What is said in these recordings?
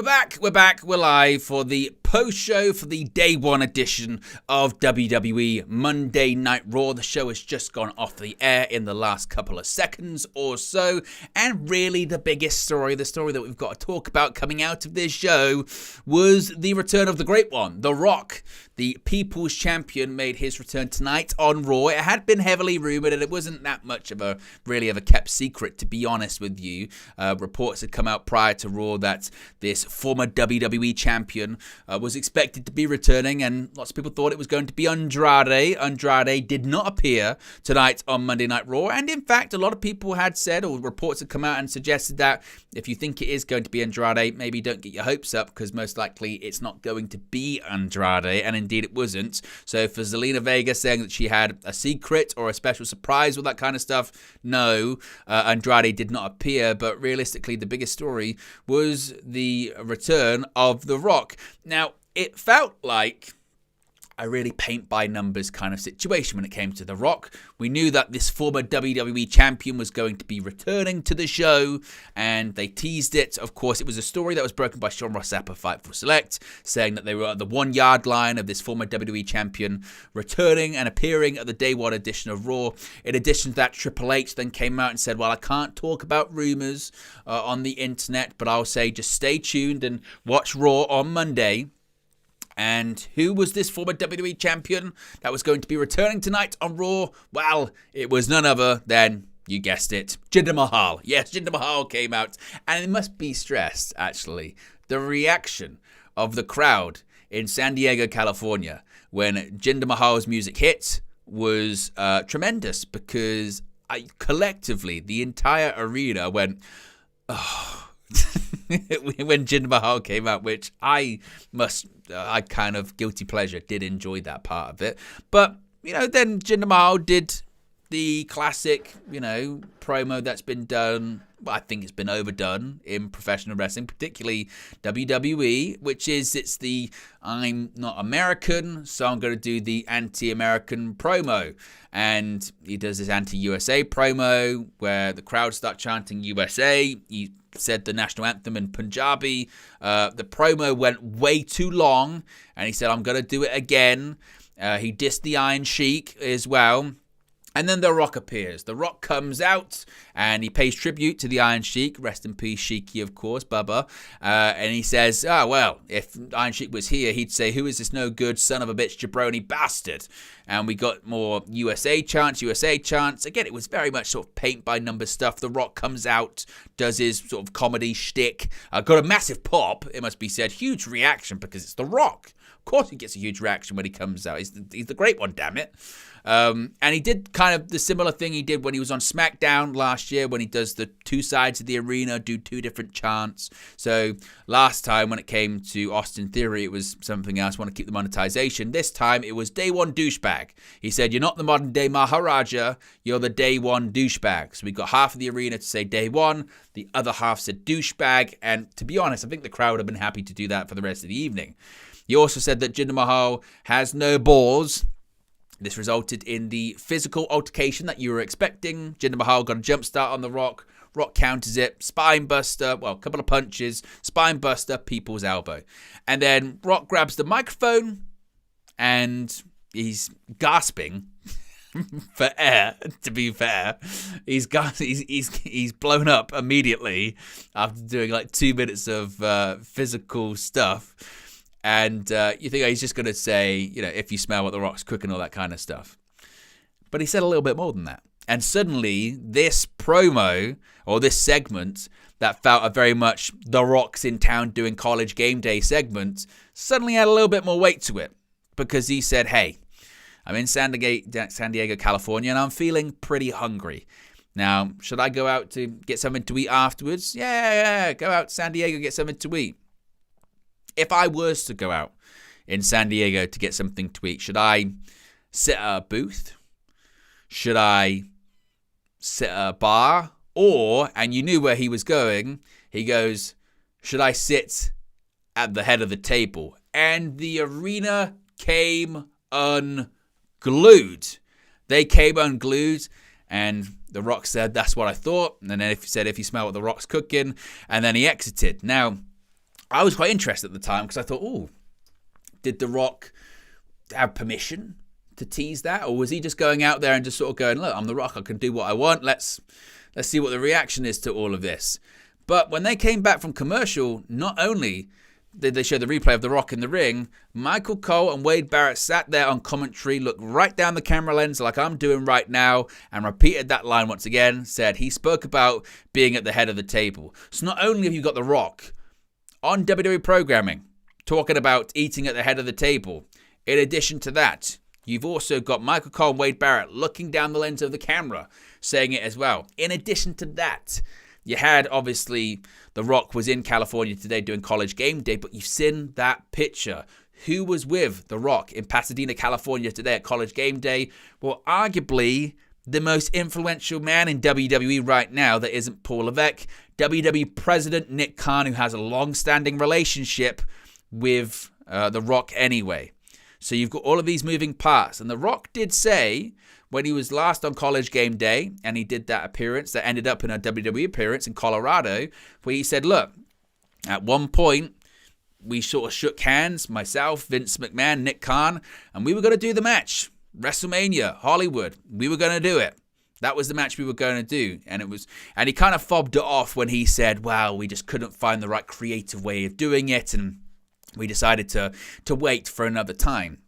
We're back, we're live for the post-show for the Day 1 edition of WWE Monday Night Raw. The show has just gone off the air in the last couple of seconds or so, and really the biggest story, the story that we've got to talk about coming out of this show, was the return of the Great One, The Rock. The People's Champion made his return tonight on Raw. It had been heavily rumored, and it wasn't that much of a kept secret, to be honest with you. Reports had come out prior to Raw that this former WWE champion was expected to be returning, and lots of people thought it was going to be Andrade. Andrade did not appear tonight on Monday Night Raw, and in fact, a lot of people had said, or reports had come out and suggested that if you think it is going to be Andrade, maybe don't get your hopes up, because most likely it's not going to be Andrade, and indeed it wasn't. So for Zelina Vega saying that she had a secret or a special surprise with that kind of stuff, no, Andrade did not appear, but realistically the biggest story was the return of The Rock. Now, it felt like a really paint-by-numbers kind of situation when it came to The Rock. We knew that this former WWE champion was going to be returning to the show, and they teased it. Of course, it was a story that was broken by Sean Ross Sapp of Fightful Select, saying that they were at the 1 yard line of this former WWE champion returning and appearing at the Day 1 edition of Raw. In addition to that, Triple H then came out and said, well, I can't talk about rumors on the internet, but I'll say just stay tuned and watch Raw on Monday. And who was this former WWE champion that was going to be returning tonight on Raw? Well, it was none other than, you guessed it, Jinder Mahal. Yes, Jinder Mahal came out. And it must be stressed, actually, the reaction of the crowd in San Diego, California, when Jinder Mahal's music hit was tremendous, because collectively, the entire arena went, oh, when Jinder Mahal came out, which I kind of guilty pleasure did enjoy that part of it. But, then Jinder Mahal did the classic, promo that's been done. Well, I think it's been overdone in professional wrestling, particularly WWE, which is, it's the I'm not American, so I'm going to do the anti-American promo. And he does this anti-USA promo where the crowd start chanting USA. He said the national anthem in Punjabi. The promo went way too long, and he said, I'm going to do it again. He dissed the Iron Sheik as well. And then The Rock appears. The Rock comes out and he pays tribute to the Iron Sheik. Rest in peace, Sheiky, of course, Bubba. And he says, well, if Iron Sheik was here, he'd say, who is this no good son of a bitch jabroni bastard? And we got more USA chants. Again, it was very much sort of paint-by-numbers stuff. The Rock comes out, does his sort of comedy shtick. Got a massive pop, it must be said. Huge reaction because it's The Rock. Of course he gets a huge reaction when he comes out. He's the great one, damn it. And he did kind of the similar thing he did when he was on SmackDown last year, when he does the two sides of the arena, do two different chants. So last time when it came to Austin Theory, it was something else. Want to keep the monetization. This time it was Day 1 douchebag. He said, you're not the modern day Maharaja, you're the Day 1 douchebag. So we got half of the arena to say Day 1, the other half said douchebag. And to be honest, I think the crowd would have been happy to do that for the rest of the evening. He also said that Jinder Mahal has no balls. This resulted in the physical altercation that you were expecting. Jinder Mahal got a jump start on The Rock. Rock counters it. Spine buster. Well, a couple of punches. Spine buster. People's elbow. And then Rock grabs the microphone and he's gasping for air, to be fair. He's blown up immediately after doing like 2 minutes of physical stuff. And you think he's just going to say, if you smell what The Rock's cooking, all that kind of stuff. But he said a little bit more than that. And suddenly, this promo, or this segment, that felt a very much The Rock's in town doing college game day segment, suddenly had a little bit more weight to it. Because he said, hey, I'm in San Diego, California, and I'm feeling pretty hungry. Now, should I go out to get something to eat afterwards? Yeah, go out to San Diego, get something to eat. If I was to go out in San Diego to get something to eat, should I sit at a booth? Should I sit at a bar? Or, and you knew where he was going, he goes, should I sit at the head of the table? And the arena came unglued. They came unglued, and The Rock said, that's what I thought. And then he said, if you smell what The Rock's cooking, and then he exited. Now, I was quite interested at the time because I thought, oh, did The Rock have permission to tease that? Or was he just going out there and just sort of going, look, I'm The Rock, I can do what I want. Let's see what the reaction is to all of this. But when they came back from commercial, not only did they show the replay of The Rock in the ring, Michael Cole and Wade Barrett sat there on commentary, looked right down the camera lens like I'm doing right now, and repeated that line once again, said he spoke about being at the head of the table. So not only have you got The Rock on WWE programming, talking about eating at the head of the table. In addition to that, you've also got Michael Cole and Wade Barrett looking down the lens of the camera, saying it as well. In addition to that, you had, obviously, The Rock was in California today doing College Game Day, but you've seen that picture. Who was with The Rock in Pasadena, California today at College Game Day? Well, arguably the most influential man in WWE right now that isn't Paul Levesque, WWE President Nick Khan, who has a long-standing relationship with The Rock anyway. So you've got all of these moving parts. And The Rock did say when he was last on College Game Day, and he did that appearance that ended up in a WWE appearance in Colorado, where he said, look, at one point, we sort of shook hands, myself, Vince McMahon, Nick Khan, and we were going to do the match. WrestleMania, Hollywood. We were going to do it. That was the match we were going to do. And he kind of fobbed it off when he said, well, we just couldn't find the right creative way of doing it, and we decided to wait for another time.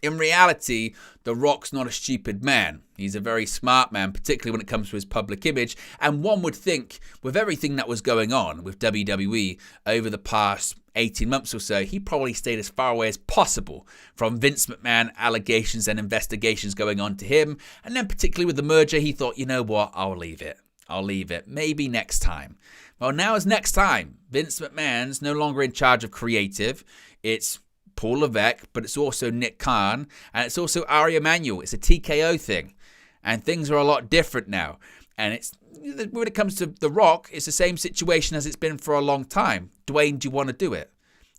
In reality, The Rock's not a stupid man. He's a very smart man, particularly when it comes to his public image. And one would think, with everything that was going on with WWE over the past 18 months or so, he probably stayed as far away as possible from Vince McMahon allegations and investigations going on to him. And then particularly with the merger, he thought, you know what, I'll leave it. Maybe next time. Well, now is next time. Vince McMahon's no longer in charge of creative. It's Paul Levesque, but it's also Nick Khan, and it's also Ari Emanuel. It's a TKO thing, and things are a lot different now. And it's when it comes to The Rock, it's the same situation as it's been for a long time. Dwayne, do you want to do it?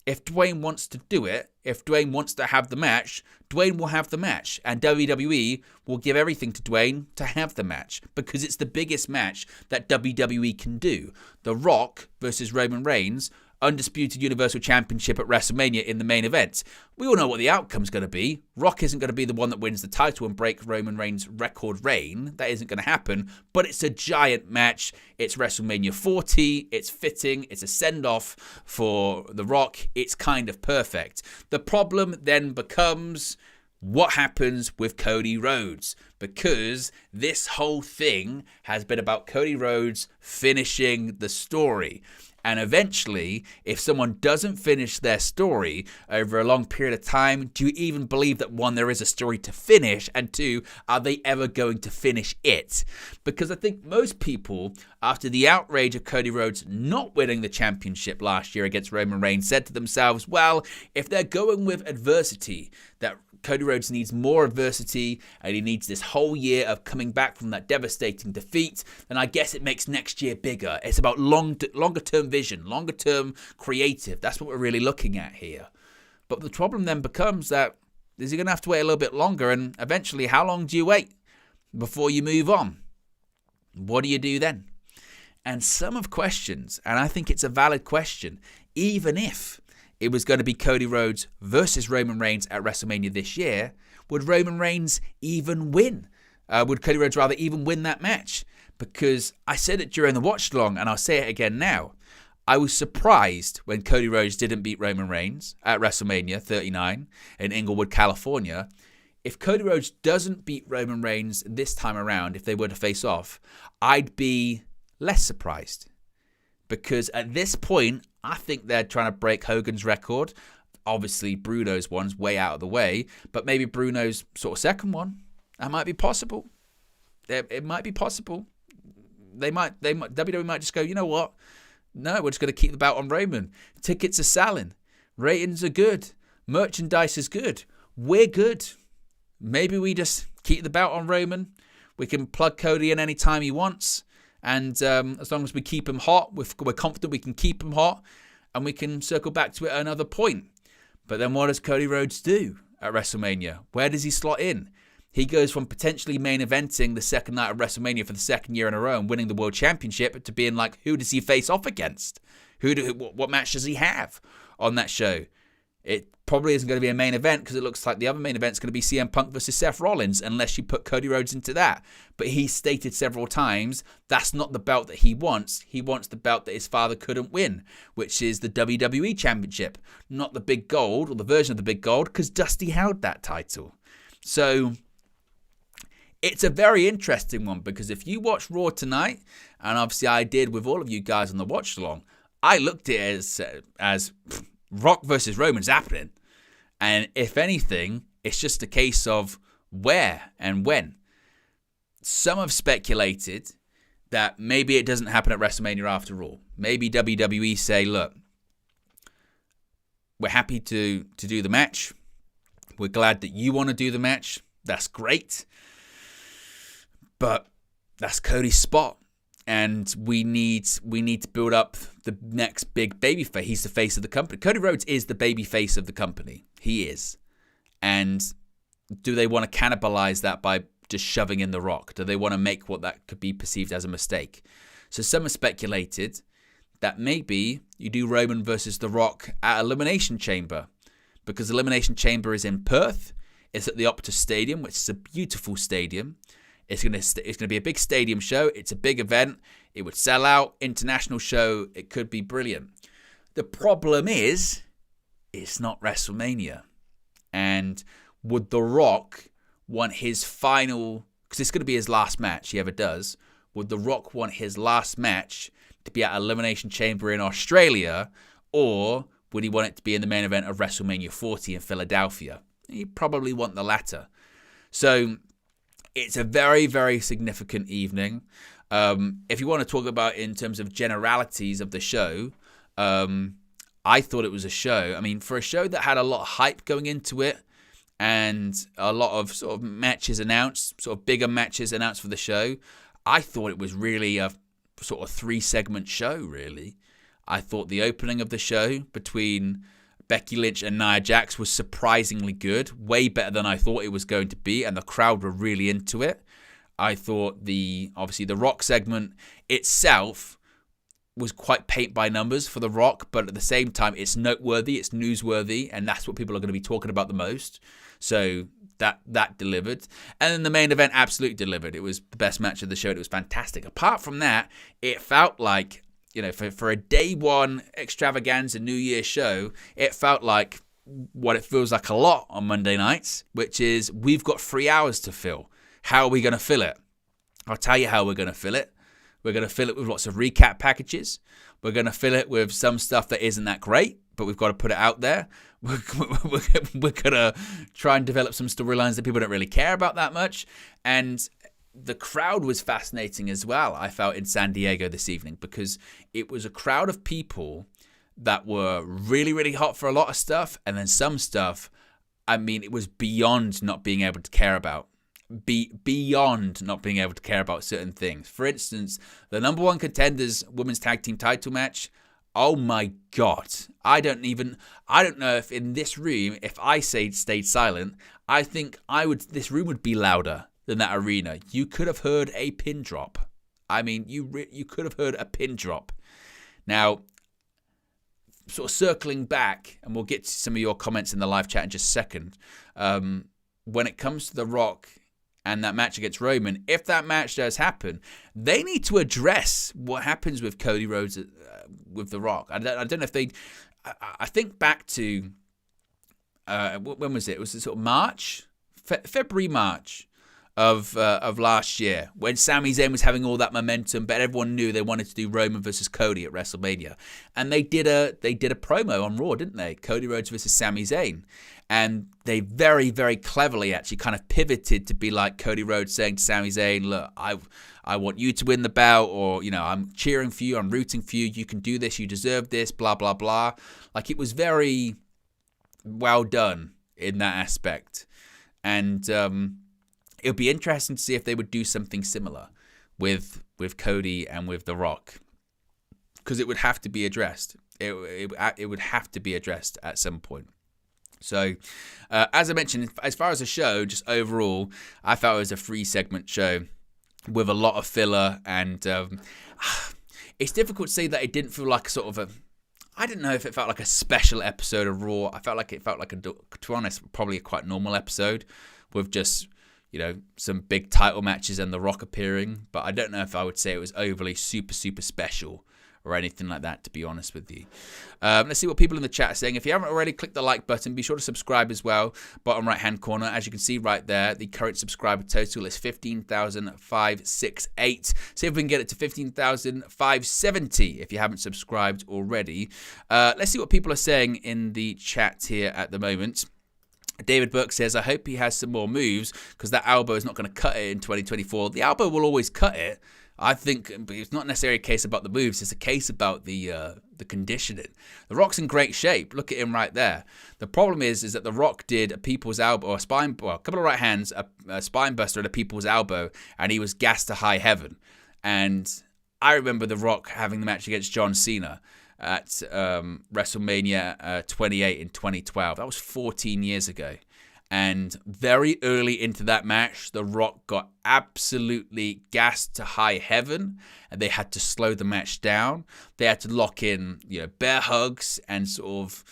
If Dwayne wants to do it, if Dwayne wants to have the match, Dwayne will have the match. And WWE will give everything to Dwayne to have the match because it's the biggest match that WWE can do. The Rock versus Roman Reigns, Undisputed Universal Championship at WrestleMania in the main event. We all know what the outcome's going to be. Rock isn't going to be the one that wins the title and break Roman Reigns' record reign. That isn't going to happen. But it's a giant match. It's WrestleMania 40. It's fitting. It's a send-off for The Rock. It's kind of perfect. The problem then becomes what happens with Cody Rhodes, because this whole thing has been about Cody Rhodes finishing the story. And eventually, if someone doesn't finish their story over a long period of time, do you even believe that, one, there is a story to finish, and two, are they ever going to finish it? Because I think most people, after the outrage of Cody Rhodes not winning the championship last year against Roman Reigns, said to themselves, well, if they're going with adversity, that Cody Rhodes needs more adversity and he needs this whole year of coming back from that devastating defeat, then I guess it makes next year bigger. It's about longer term vision, longer term creative. That's what we're really looking at here. But the problem then becomes that is he going to have to wait a little bit longer, and eventually how long do you wait before you move on? What do you do then? And some have questions, and I think it's a valid question, even if it was going to be Cody Rhodes versus Roman Reigns at WrestleMania this year, would Roman Reigns even win? Would Cody Rhodes rather even win that match? Because I said it during the watch-along, and I'll say it again now. I was surprised when Cody Rhodes didn't beat Roman Reigns at WrestleMania 39 in Inglewood, California. If Cody Rhodes doesn't beat Roman Reigns this time around, if they were to face off, I'd be less surprised. Because at this point, I think they're trying to break Hogan's record. Obviously, Bruno's one's way out of the way, but maybe Bruno's sort of second one. That might be possible. It might be possible. WWE might just go, you know what? No, we're just going to keep the belt on Roman. Tickets are selling. Ratings are good. Merchandise is good. We're good. Maybe we just keep the belt on Roman. We can plug Cody in any time he wants. And as long as we keep him hot, we're confident we can keep him hot, and we can circle back to it at another point. But then what does Cody Rhodes do at WrestleMania? Where does he slot in? He goes from potentially main eventing the second night of WrestleMania for the second year in a row and winning the World Championship to being like, who does he face off against? What match does he have on that show? It probably isn't going to be a main event because it looks like the other main event is going to be CM Punk versus Seth Rollins unless you put Cody Rhodes into that. But he stated several times that's not the belt that he wants. He wants the belt that his father couldn't win, which is the WWE Championship, not the big gold or the version of the big gold because Dusty held that title. So it's a very interesting one because if you watch Raw tonight, and obviously I did with all of you guys on the watch along, I looked at it as Rock versus Roman's happening. And if anything, it's just a case of where and when. Some have speculated that maybe it doesn't happen at WrestleMania after all. Maybe WWE say, look, we're happy to do the match. We're glad that you want to do the match. That's great. But that's Cody's spot. And we need to build up the next big babyface. He's the face of the company. Cody Rhodes is the babyface of the company. He is. And do they want to cannibalize that by just shoving in The Rock? Do they want to make what that could be perceived as a mistake? So some have speculated that maybe you do Roman versus The Rock at Elimination Chamber. Because Elimination Chamber is in Perth. It's at the Optus Stadium, which is a beautiful stadium. It's going to be a big stadium show. It's a big event. It would sell out. International show. It could be brilliant. The problem is, it's not WrestleMania. And would The Rock want his final, because it's going to be his last match, he ever does, would The Rock want his last match to be at Elimination Chamber in Australia, or would he want it to be in the main event of WrestleMania 40 in Philadelphia? He'd probably want the latter. So it's a very, very significant evening. If you want to talk about in terms of generalities of the show, I thought it was a show. I mean, for a show that had a lot of hype going into it and a lot of sort of matches announced, sort of bigger matches announced for the show, I thought it was really a sort of 3-segment show, really. I thought the opening of the show between Becky Lynch and Nia Jax was surprisingly good, way better than I thought it was going to be, and the crowd were really into it. I thought obviously the Rock segment itself was quite paint by numbers for the Rock, but at the same time it's noteworthy, it's newsworthy, and that's what people are going to be talking about the most. So that delivered. And then the main event absolutely delivered. It was the best match of the show. It was fantastic. Apart from that, it felt like, you know, for a day one extravaganza New Year show, it felt like what it feels like a lot on Monday nights, which is we've got 3 hours to fill. How are we going to fill it? I'll tell you how we're going to fill it. We're going to fill it with lots of recap packages. We're going to fill it with some stuff that isn't that great, but we've got to put it out there. We're going to try and develop some storylines that people don't really care about that much. And the crowd was fascinating as well, I felt, in San Diego this evening, because it was a crowd of people that were really, really hot for a lot of stuff, and then some stuff, I mean, it was beyond not being able to care about. Beyond not being able to care about certain things. For instance, the number one contenders women's tag team title match, oh my God. I don't know if in this room, if I stayed silent, I think this room would be louder than that arena. You could have heard a pin drop. I mean, you could have heard a pin drop. Now, sort of circling back, and we'll get to some of your comments in the live chat in just a second. When it comes to The Rock and that match against Roman, if that match does happen, they need to address what happens with Cody Rhodes with The Rock. I don't know if they. I think back to when was it? It was sort of March, February, March of last year, when Sami Zayn was having all that momentum, but everyone knew they wanted to do Roman versus Cody at WrestleMania, and they did a promo on Raw, didn't they? Cody Rhodes versus Sami Zayn, and they very, very cleverly actually kind of pivoted to be like Cody Rhodes saying to Sami Zayn, "Look, I want you to win the belt, or I'm cheering for you, I'm rooting for you. You can do this, you deserve this, blah blah blah." Like, it was very well done in that aspect, and it would be interesting to see if they would do something similar with Cody and with The Rock, because it would have to be addressed. It would have to be addressed at some point. So, as I mentioned, as far as the show, just overall, I felt it was a 3-segment show with a lot of filler, and it's difficult to say that it didn't feel like sort of a, I don't know if it felt like a special episode of Raw. I felt like it felt like, to be honest, probably a quite normal episode with just, some big title matches and The Rock appearing. But I don't know if I would say it was overly super, super special or anything like that, to be honest with you. Let's see what people in the chat are saying. If you haven't already, click the like button. Be sure to subscribe as well. Bottom right-hand corner, as you can see right there, the current subscriber total is 15,568. See if we can get it to 15,570 if you haven't subscribed already. Let's see what people are saying in the chat here at the moment. David Burke says, I hope he has some more moves because that elbow is not going to cut it in 2024. The elbow will always cut it. I think it's not necessarily a case about the moves. It's a case about the conditioning. The Rock's in great shape. Look at him right there. The problem is that the Rock did a people's elbow, or a couple of right hands, a spine buster at a people's elbow, and he was gassed to high heaven. And I remember the Rock having the match against John Cena at WrestleMania 28 in 2012. That was 14 years ago. And very early into that match, The Rock got absolutely gassed to high heaven, and they had to slow the match down. They had to lock in, bear hugs and sort of,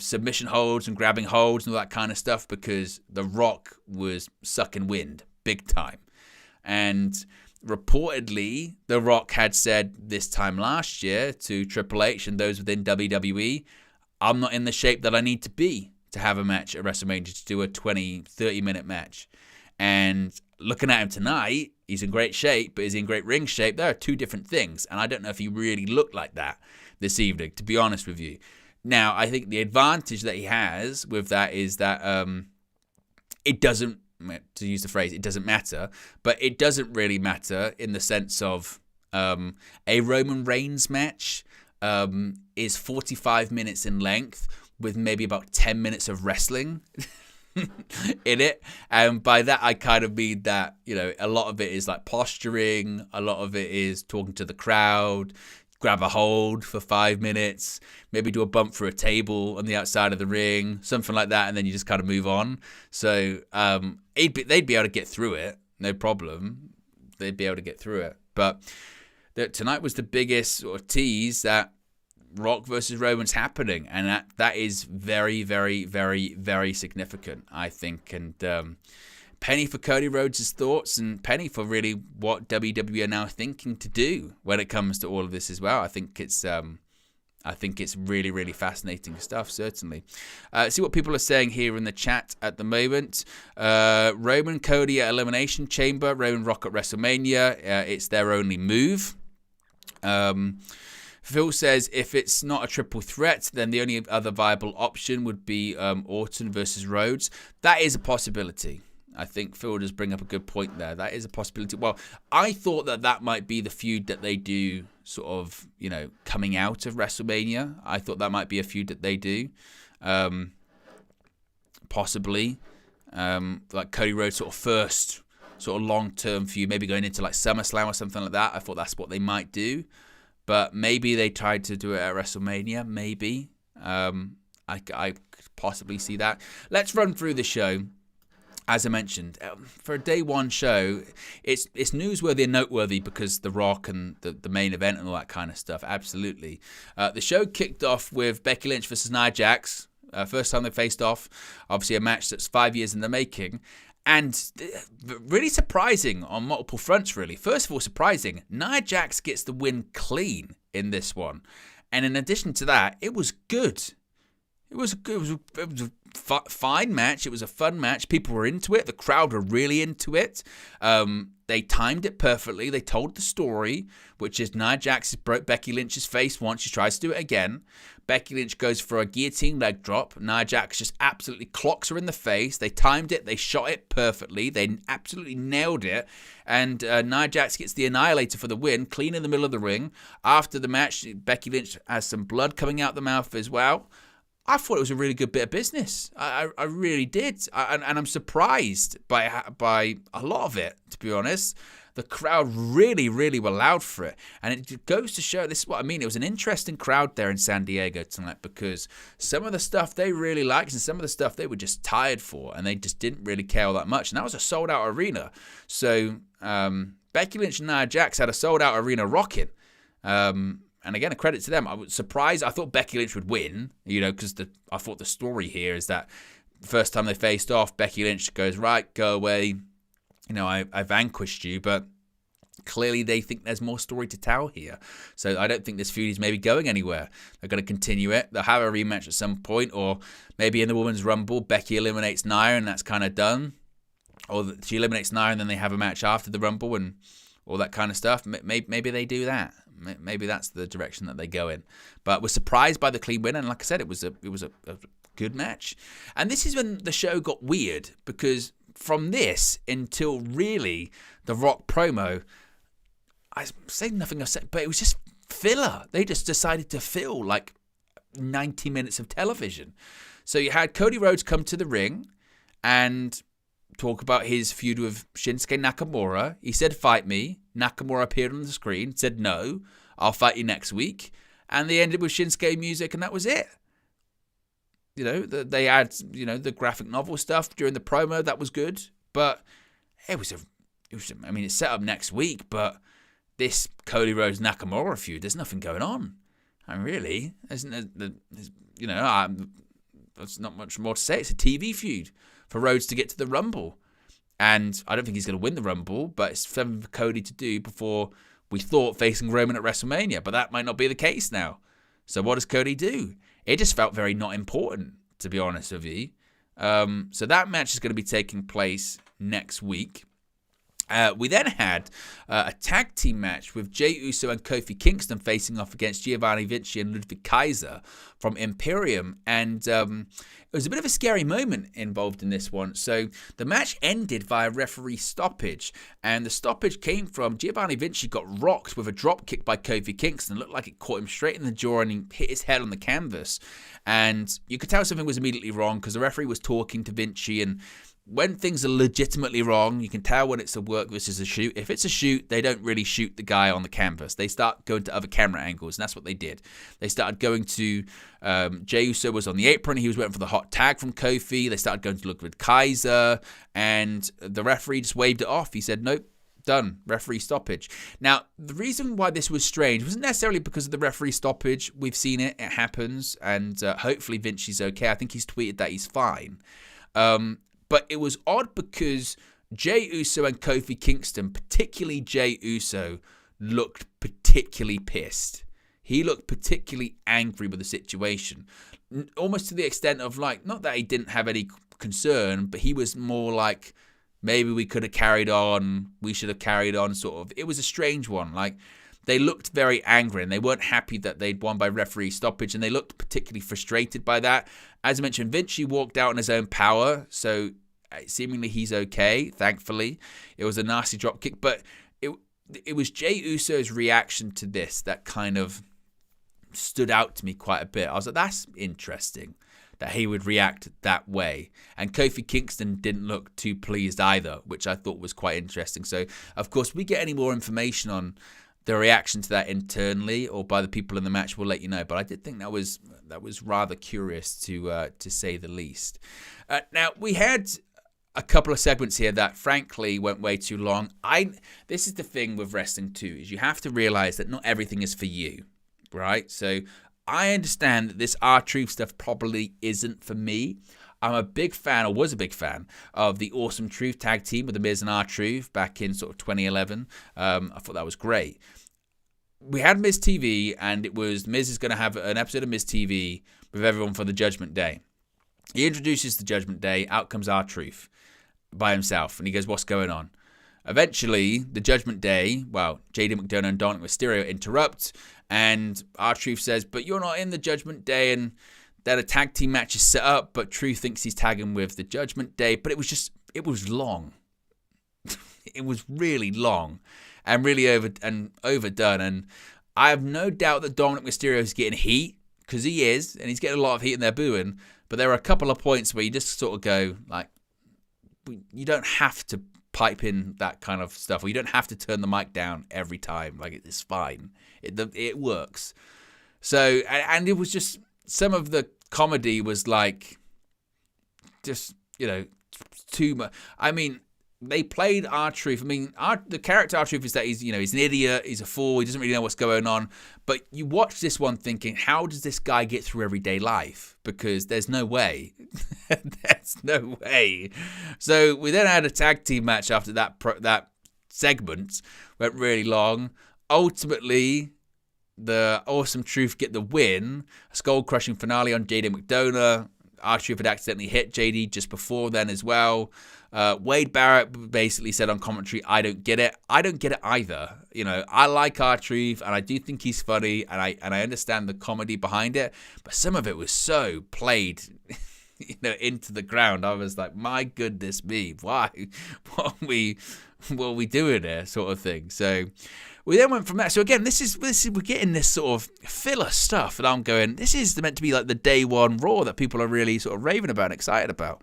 submission holds and grabbing holds and all that kind of stuff because The Rock was sucking wind big time. And reportedly, The Rock had said this time last year to Triple H and those within WWE, I'm not in the shape that I need to be to have a match at WrestleMania, to do a 20, 30-minute match. And looking at him tonight, he's in great shape, but is he in great ring shape? There are two different things, and I don't know if he really looked like that this evening, to be honest with you. Now, I think the advantage that he has with that is that it doesn't, to use the phrase, it doesn't matter, but it doesn't really matter in the sense of a Roman Reigns match is 45 minutes in length, with maybe about 10 minutes of wrestling in it. And by that, I kind of mean that, a lot of it is like posturing. A lot of it is talking to the crowd, grab a hold for 5 minutes, maybe do a bump for a table on the outside of the ring, something like that. And then you just kind of move on. So they'd be able to get through it. No problem. They'd be able to get through it. But tonight was the biggest sort of tease that Rock versus Roman's happening, and that is very, very, very, very significant, I think. And penny for Cody Rhodes' thoughts, and penny for really what WWE are now thinking to do when it comes to all of this as well. I think it's really, really fascinating stuff, certainly. See what people are saying here in the chat at the moment. Roman, Cody at Elimination Chamber, Roman, Rock at WrestleMania. It's their only move. Phil says, if it's not a triple threat, then the only other viable option would be Orton versus Rhodes. That is a possibility. I think Phil does bring up a good point there. That is a possibility. Well, I thought that might be the feud that they do sort of, coming out of WrestleMania. I thought that might be a feud that they do. Possibly. Like Cody Rhodes sort of first sort of long-term feud, maybe going into like SummerSlam or something like that. I thought that's what they might do. But maybe they tried to do it at WrestleMania. Maybe. I could possibly see that. Let's run through the show. As I mentioned, for a day one show, it's newsworthy and noteworthy because The Rock and the main event and all that kind of stuff. Absolutely. The show kicked off with Becky Lynch versus Nia Jax. First time they faced off. Obviously a match that's 5 years in the making. And really surprising on multiple fronts, really. First of all, surprising, Nia Jax gets the win clean in this one. And in addition to that, it was good. It was a fine match. It was a fun match. People were into it. The crowd were really into it. They timed it perfectly. They told the story, which is Nia Jax broke Becky Lynch's face once. She tries to do it again. Becky Lynch goes for a guillotine leg drop. Nia Jax just absolutely clocks her in the face. They timed it. They shot it perfectly. They absolutely nailed it. And Nia Jax gets the Annihilator for the win, clean in the middle of the ring. After the match, Becky Lynch has some blood coming out the mouth as well. I thought it was a really good bit of business. I really did. And I'm surprised by a lot of it, to be honest. The crowd really, really were loud for it. And it goes to show, this is what I mean, it was an interesting crowd there in San Diego tonight, because some of the stuff they really liked and some of the stuff they were just tired for, and they just didn't really care all that much. And that was a sold-out arena. So Becky Lynch and Nia Jax had a sold-out arena rocking. And again, a credit to them. I was surprised. I thought Becky Lynch would win, because I thought the story here is that the first time they faced off, Becky Lynch goes, right, go away. I vanquished you, but clearly they think there's more story to tell here. So I don't think this feud is maybe going anywhere. They're going to continue it. They'll have a rematch at some point, or maybe in the Women's Rumble, Becky eliminates Nia and that's kind of done. Or she eliminates Nia and then they have a match after the Rumble and all that kind of stuff. Maybe they do that. Maybe that's the direction that they go in. But we're surprised by the clean win, and like I said, it was a good match. And this is when the show got weird, because from this until really the Rock promo, I say nothing I've said, but it was just filler. They just decided to fill like 90 minutes of television. So you had Cody Rhodes come to the ring and talk about his feud with Shinsuke Nakamura. He said, fight me. Nakamura appeared on the screen, said, no, I'll fight you next week. And they ended with Shinsuke music, and that was it. They had, the graphic novel stuff during the promo. That was good. But it's set up next week, but this Cody Rhodes Nakamura feud, there's nothing going on. And really, there's not much more to say. It's a TV feud for Rhodes to get to the Rumble. And I don't think he's going to win the Rumble, but it's something for Cody to do before we thought facing Roman at WrestleMania. But that might not be the case now. So what does Cody do? It just felt very not important, to be honest with you. So that match is going to be taking place next week. We then had a tag team match with Jey Uso and Kofi Kingston facing off against Giovanni Vinci and Ludwig Kaiser from Imperium. And it was a bit of a scary moment involved in this one. So the match ended via referee stoppage. And the stoppage came from Giovanni Vinci got rocked with a drop kick by Kofi Kingston. It looked like it caught him straight in the jaw and he hit his head on the canvas. And you could tell something was immediately wrong because the referee was talking to Vinci, and when things are legitimately wrong, you can tell when it's a work versus a shoot. If it's a shoot, they don't really shoot the guy on the canvas. They start going to other camera angles, and that's what they did. They started going to Jey Uso was on the apron. He was waiting for the hot tag from Kofi. They started going to look with Kaiser, and the referee just waved it off. He said, nope, done. Referee stoppage. Now, the reason why this was strange wasn't necessarily because of the referee stoppage. We've seen it. It happens, and hopefully Vinci's okay. I think he's tweeted that he's fine. But it was odd because Jey Uso and Kofi Kingston, particularly Jey Uso, looked particularly pissed. He looked particularly angry with the situation. Almost to the extent of, like, not that he didn't have any concern, but he was more like, maybe we could have carried on, we should have carried on, sort of. It was a strange one. Like, they looked very angry and they weren't happy that they'd won by referee stoppage, and they looked particularly frustrated by that. As I mentioned, Vinci walked out on his own power, so seemingly he's okay, thankfully. It was a nasty drop kick, but it was Jey Uso's reaction to this that kind of stood out to me quite a bit. I was like, that's interesting that he would react that way. And Kofi Kingston didn't look too pleased either, which I thought was quite interesting. So, of course, we get any more information on the reaction to that internally or by the people in the match, we'll let you know. But I did think that was rather curious to say the least. Now, we had a couple of segments here that frankly went way too long. This is the thing with wrestling too, is you have to realize that not everything is for you, right? So I understand that this R-Truth stuff probably isn't for me. I'm a big fan, or was a big fan, of the Awesome Truth tag team with the Miz and R-Truth back in sort of 2011. I thought that was great. We had Miz TV, and it was Miz is going to have an episode of Miz TV with everyone for the Judgment Day. He introduces the Judgment Day. Out comes R-Truth by himself, and he goes, what's going on? Eventually, the Judgment Day, JD McDonough and Dominic Mysterio interrupt, and R-Truth says, but you're not in the Judgment Day, and then a tag team match is set up, but Truth thinks he's tagging with the Judgment Day, but it was long. It was really long and really overdone, and I have no doubt that Dominic Mysterio is getting heat, because he is, and he's getting a lot of heat and they're booing, but there are a couple of points where you just sort of go, like, you don't have to pipe in that kind of stuff, or you don't have to turn the mic down every time. Like, it's fine. It works. So, and it was just, some of the comedy was like, just, too much. I mean, they played R-Truth. I mean, the character R-Truth is that he's an idiot, he's a fool, he doesn't really know what's going on. But you watch this one thinking, how does this guy get through everyday life? Because there's no way. There's no way. So we then had a tag team match after that segment. Went really long. Ultimately, the Awesome Truth get the win. A skull-crushing finale on JD McDonough. R-Truth had accidentally hit JD just before then as well. Wade Barrett basically said on commentary, I don't get it. I don't get it either. I like R-Truth, and I do think he's funny, and I understand the comedy behind it, but some of it was so played into the ground. I was like, my goodness me, why? What are we doing here, sort of thing. So we then went from that. So again, this is we're getting this sort of filler stuff, and I'm going, this is meant to be like the day one Raw that people are really sort of raving about and excited about.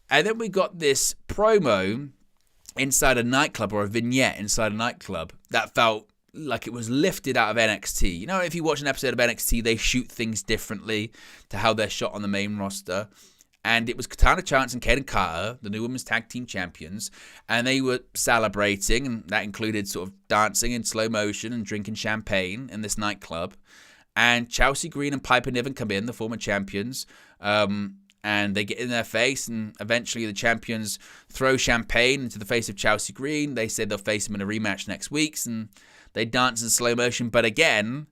And then we got this promo inside a nightclub, or a vignette inside a nightclub, that felt like it was lifted out of NXT. If you watch an episode of NXT, they shoot things differently to how they're shot on the main roster. And it was Katana Chance and Kaden Carter, the new women's tag team champions, and they were celebrating, and that included sort of dancing in slow motion and drinking champagne in this nightclub. And Chelsea Green and Piper Niven come in, the former champions, and they get in their face, and eventually the champions throw champagne into the face of Chelsea Green. They said they'll face him in a rematch next week, and they dance in slow motion. But again,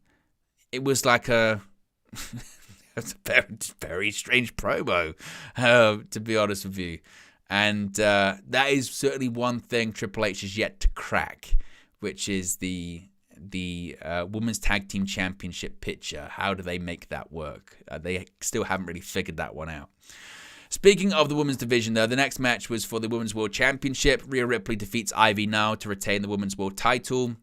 it was like a very, very strange promo, to be honest with you. And that is certainly one thing Triple H has yet to crack, which is the Women's Tag Team Championship picture. How do they make that work? They still haven't really figured that one out. Speaking of the women's division, though, the next match was for the Women's World Championship. Rhea Ripley defeats Ivy Nile to retain the Women's World title.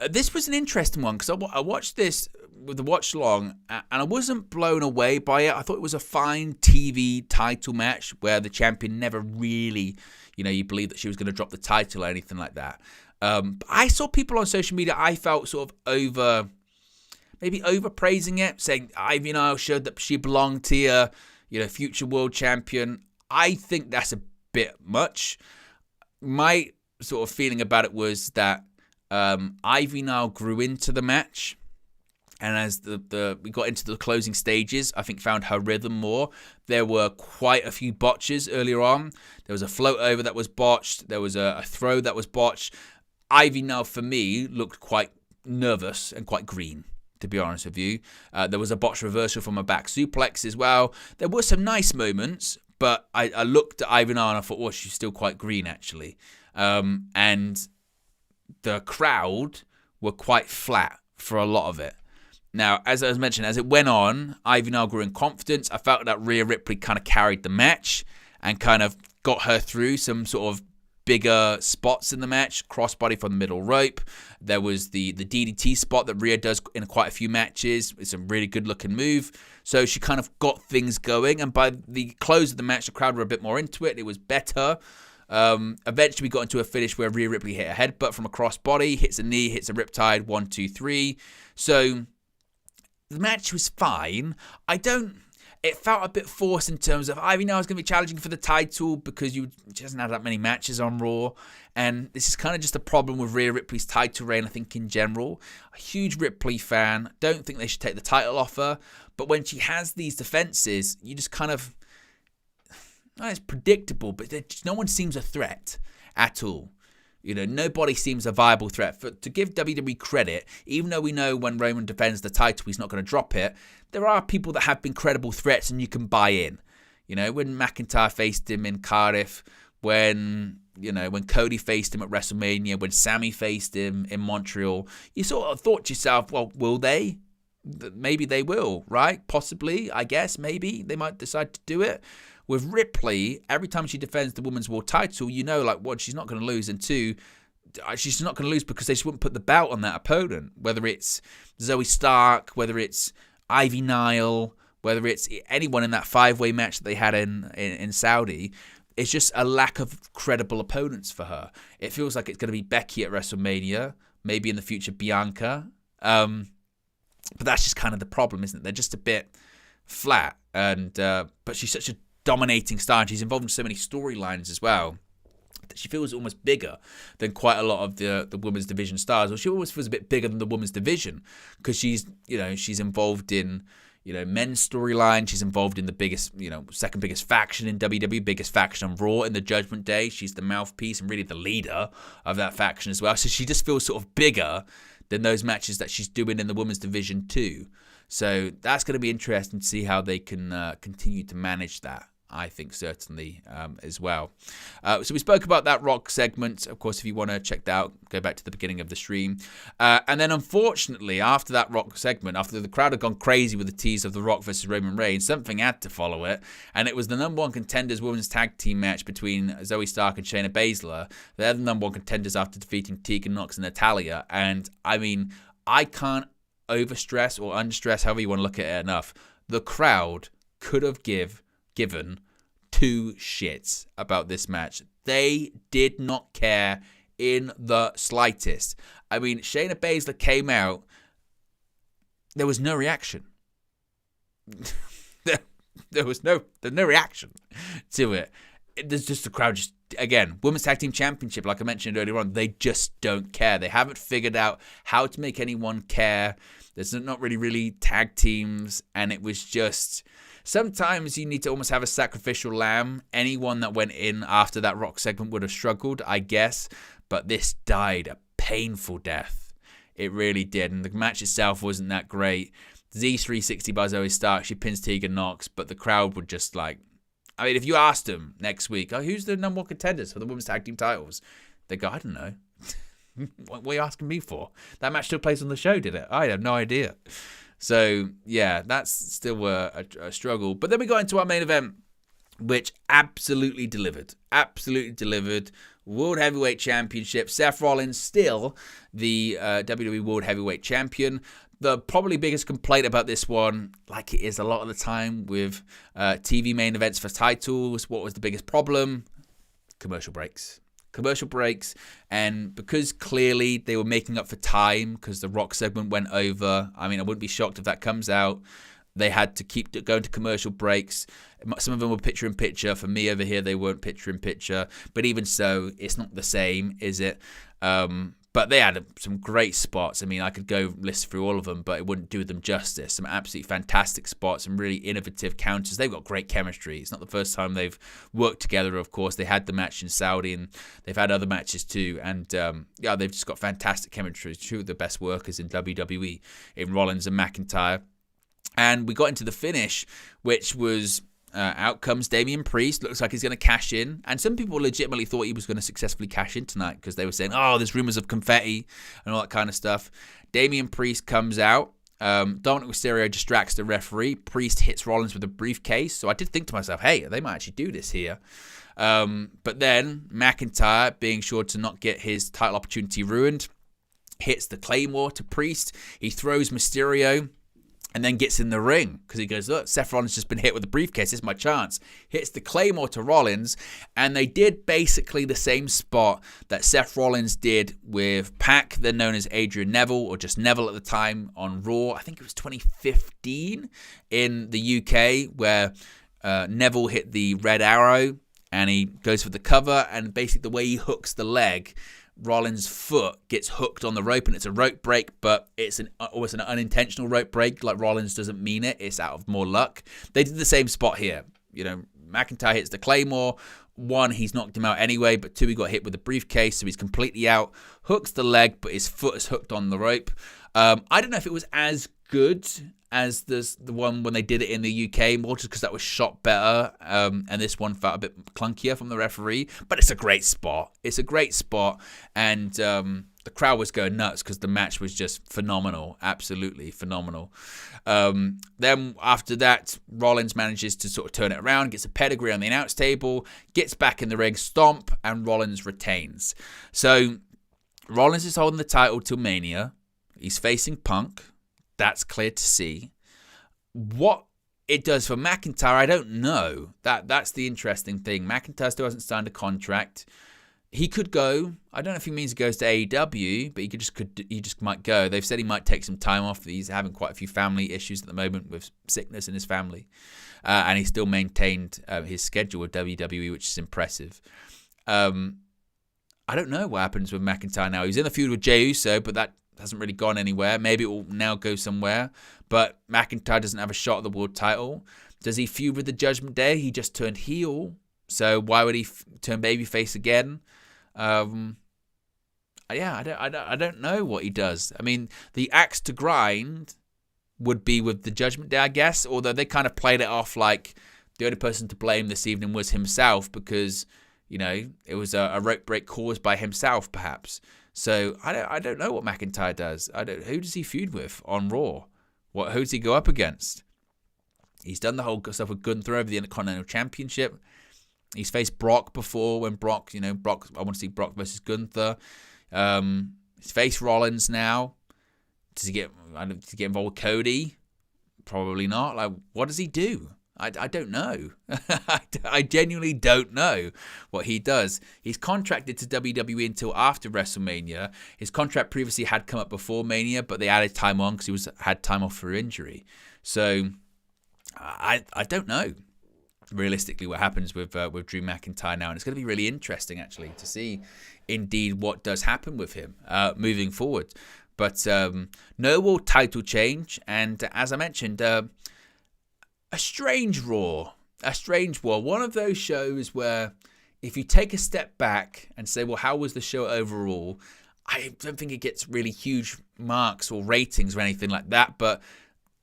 This was an interesting one, because I watched this with the watch long, and I wasn't blown away by it. I thought it was a fine TV title match where the champion never really, you believe that she was going to drop the title or anything like that. But I saw people on social media, I felt sort of overpraising it, saying Ivy Nile showed that she belonged here, future world champion. I think that's a bit much. My sort of feeling about it was that Ivy Nile grew into the match, and as we got into the closing stages, I think found her rhythm more. There were quite a few botches earlier on. There was a float over that was botched. There was a throw that was botched. Ivy Nile, for me, looked quite nervous and quite green, to be honest with you. There was a botched reversal from a back suplex as well. There were some nice moments, but I looked at Ivy Nile and I thought, she's still quite green, actually. And the crowd were quite flat for a lot of it. Now, as I was mentioning, as it went on, Ivy Nile grew in confidence. I felt that Rhea Ripley kind of carried the match and kind of got her through some sort of bigger spots in the match. Crossbody from the middle rope. There was the DDT spot that Rhea does in quite a few matches. It's a really good looking move. So she kind of got things going, and by the close of the match, the crowd were a bit more into it. It was better. Eventually we got into a finish where Rhea Ripley hit a headbutt from a crossbody, hits a knee, hits a riptide, 1, 2, 3. So the match was fine. It felt a bit forced in terms of Ivy Nile is going to be challenging for the title because she hasn't had that many matches on Raw. And this is kind of just a problem with Rhea Ripley's title reign, I think, in general. A huge Ripley fan. Don't think they should take the title off her. But when she has these defenses, you just kind of... it's predictable, but no one seems a threat at all. Nobody seems a viable threat. To give WWE credit, even though we know when Roman defends the title, he's not going to drop it, there are people that have been credible threats and you can buy in. When McIntyre faced him in Cardiff, when Cody faced him at WrestleMania, when Sammy faced him in Montreal, you sort of thought to yourself, well, will they? Maybe they will, right? Possibly, I guess, maybe they might decide to do it. With Ripley, every time she defends the Women's World title, one, she's not going to lose, and two, she's not going to lose because they just wouldn't put the belt on that opponent, whether it's Zoey Stark, whether it's Ivy Nile, whether it's anyone in that 5-way match that they had in Saudi. it's just a lack of credible opponents for her. It feels like it's going to be Becky at WrestleMania, maybe in the future Bianca. But that's just kind of the problem, isn't it? They're just a bit flat. But she's such a dominating star, and she's involved in so many storylines as well, that she feels almost bigger than quite a lot of the women's division stars. Or she always feels a bit bigger than the women's division, because she's involved in men's storyline. She's involved in the biggest, second biggest faction in WWE, biggest faction on Raw in the Judgment Day. She's the mouthpiece and really the leader of that faction as well. So she just feels sort of bigger than those matches that she's doing in the women's division too. So that's going to be interesting to see how they can continue to manage that. I think certainly as well. So we spoke about that Rock segment. Of course, if you want to check that out, go back to the beginning of the stream. And then unfortunately, after that Rock segment, after the crowd had gone crazy with the tease of The Rock versus Roman Reigns, something had to follow it. And it was the number one contenders women's tag team match between Zoey Stark and Shayna Baszler. They're the number one contenders after defeating Tegan Nox and Natalya. And I mean, I can't overstress or understress, however you want to look at it, enough. The crowd could have given two shits about this match. They did not care in the slightest. I mean, Shayna Baszler came out. There was no reaction. there was no reaction to it. There's just the crowd. Just again, Women's Tag Team Championship, like I mentioned earlier on, they just don't care. They haven't figured out how to make anyone care. There's not really tag teams, and it was just. Sometimes you need to almost have a sacrificial lamb. Anyone that went in after that Rock segment would have struggled, I guess. But this died a painful death. It really did. And the match itself wasn't that great. Z360 by Zoey Stark. She pins Tegan Nox. But the crowd would just like... I mean, if you asked them next week, who's the number one contenders for the women's tag team titles? They go, I don't know. What are you asking me for? That match took place on the show, did it? I have no idea. So, yeah, that's still a struggle. But then we got into our main event, which absolutely delivered. Absolutely delivered. World Heavyweight Championship. Seth Rollins still the WWE World Heavyweight Champion. The probably biggest complaint about this one, like it is a lot of the time with TV main events for titles, what was the biggest problem? Commercial breaks. And because clearly they were making up for time because the Rock segment went over, I mean, I wouldn't be shocked if that comes out. They had to keep going to commercial breaks. Some of them were picture-in-picture. For me over here, they weren't picture-in-picture. But even so, it's not the same, is it? But they had some great spots. I mean, I could go list through all of them, but it wouldn't do them justice. Some absolutely fantastic spots, some really innovative counters. They've got great chemistry. It's not the first time they've worked together, of course. They had the match in Saudi, and they've had other matches too. And, they've just got fantastic chemistry. Two of the best workers in WWE, in Rollins and McIntyre. And we got into the finish, which was... out comes Damian Priest. Looks like he's going to cash in. And some people legitimately thought he was going to successfully cash in tonight because they were saying, there's rumors of confetti and all that kind of stuff. Damian Priest comes out. Dominic Mysterio distracts the referee. Priest hits Rollins with a briefcase. So I did think to myself, hey, they might actually do this here. But then McIntyre, being sure to not get his title opportunity ruined, hits the Claymore to Priest. He throws Mysterio. And then gets in the ring because he goes, look, Seth Rollins just been hit with a briefcase. This is my chance. Hits the Claymore to Rollins. And they did basically the same spot that Seth Rollins did with Pac, then known as Adrian Neville, or just Neville at the time on Raw. I think it was 2015 in the UK where Neville hit the red arrow and he goes for the cover. And basically the way he hooks the leg, Rollins' foot gets hooked on the rope, and it's a rope break, but it's almost an unintentional rope break. Like Rollins doesn't mean it; it's out of more luck. They did the same spot here. McIntyre hits the Claymore. One, he's knocked him out anyway, but two, he got hit with the briefcase, so he's completely out. Hooks the leg, but his foot is hooked on the rope. I don't know if it was as good as the one when they did it in the UK, more just because that was shot better, and this one felt a bit clunkier from the referee, but it's a great spot. And the crowd was going nuts because the match was just phenomenal, absolutely phenomenal. Then after that, Rollins manages to sort of turn it around, gets a pedigree on the announce table, gets back in the ring, stomp, and Rollins retains. So Rollins is holding the title till Mania. He's facing Punk. That's clear to see. What it does for McIntyre, I don't know. That's the interesting thing. McIntyre still hasn't signed a contract. He could go. I don't know if he means he goes to AEW, but he just might go. They've said he might take some time off. He's having quite a few family issues at the moment with sickness in his family. And he still maintained his schedule with WWE, which is impressive. I don't know what happens with McIntyre now. He was in the feud with Jey Uso, but that hasn't really gone anywhere. Maybe it will now go somewhere. But McIntyre doesn't have a shot at the world title. Does he feud with the Judgment Day? He just turned heel. So why would he turn babyface again? I don't know what he does. I mean, the axe to grind would be with the Judgment Day, I guess, although they kind of played it off like the only person to blame this evening was himself because, you know, it was a rope break caused by himself, perhaps. So I don't know what McIntyre does. Who does he feud with on Raw? Who does he go up against? He's done the whole stuff with Gunther over the Intercontinental Championship. He's faced Brock before when I want to see Brock versus Gunther. He's faced Rollins now. Does he get involved with Cody? Probably not. Like, what does he do? I don't know. I genuinely don't know what he does. He's contracted to WWE until after WrestleMania. His contract previously had come up before Mania, but they added time on because he had time off for injury. So I don't know realistically what happens with Drew McIntyre now, and it's going to be really interesting actually to see indeed what does happen with him moving forward. But no world title change, and as I mentioned, a strange Raw. One of those shows where if you take a step back and say, well, how was the show overall? I don't think it gets really huge marks or ratings or anything like that, but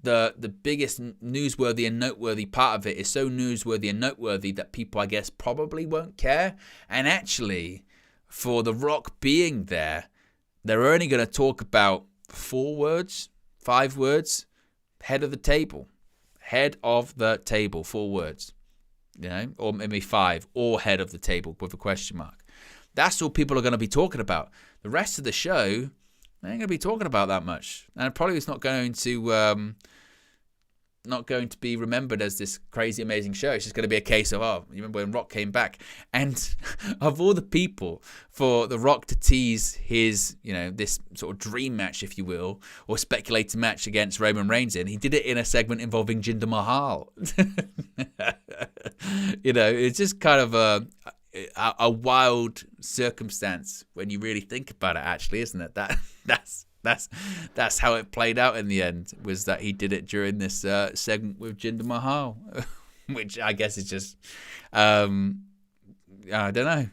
the biggest newsworthy and noteworthy part of it is so newsworthy and noteworthy that people, I guess, probably won't care. And actually, for The Rock being there, they're only going to talk about 5 words, head of the table. Head of the table, 4 words. You know, or maybe 5, or head of the table with a question mark. That's all people are going to be talking about. The rest of the show, they ain't going to be talking about that much. And probably it's not going to be remembered as this crazy, amazing show. It's just going to be a case of, oh, you remember when Rock came back? And of all the people, for The Rock to tease his, you know, this sort of dream match, if you will, or speculated match against Roman Reigns he did it in a segment involving Jinder Mahal. You know, it's just kind of a wild circumstance when you really think about it, actually, isn't it? That's how it played out in the end, was that he did it during this segment with Jinder Mahal, which I guess is just, I don't know,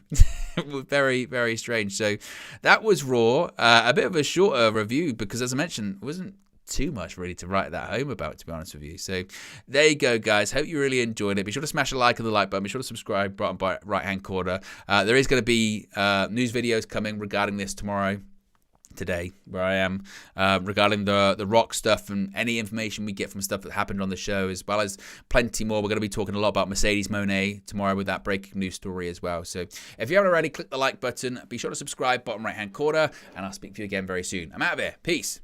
very, very strange. So that was Raw, a bit of a shorter review because, as I mentioned, it wasn't too much really to write that home about, to be honest with you. So there you go, guys. Hope you really enjoyed it. Be sure to smash a like on the like button. Be sure to subscribe, bottom right hand corner. There is going to be news videos coming regarding this today, where I am, regarding the Rock stuff and any information we get from stuff that happened on the show, as well as plenty more. We're going to be talking a lot about Mercedes Moné tomorrow with that breaking news story as well. So if you haven't already, click the like button. Be sure to subscribe, bottom right hand corner, and I'll speak to you again very soon. I'm out of here. Peace.